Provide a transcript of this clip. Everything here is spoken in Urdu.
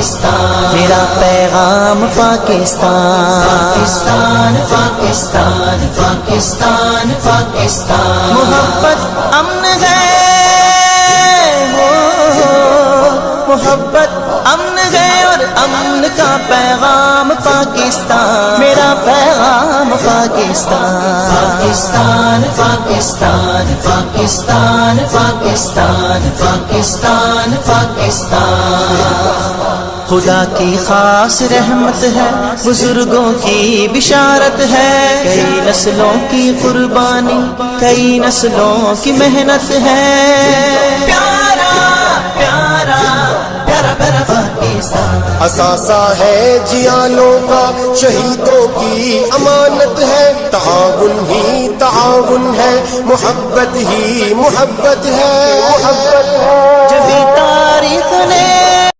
پاکستان، میرا پیغام پاکستان، پاکستان پاکستان پاکستان پاکستان، محبت امن ہے محبت امن ہے اور امن کا پیغام پاکستان، میرا پیغام پاکستان، پاکستان پاکستان پاکستان پاکستان پاکستان پاکستان، خدا کی خاص رحمت ہے، بزرگوں کی بشارت ہے، کئی نسلوں کی قربانی، کئی نسلوں کی محنت ہے، پیارا پیارا پیارا پیارا پاکستان، اثاثہ ہے جیانوں کا، شہیدوں کی امانت ہے، تعاون ہی تعاون ہے، محبت ہی محبت ہے، جبھی تاریخ نے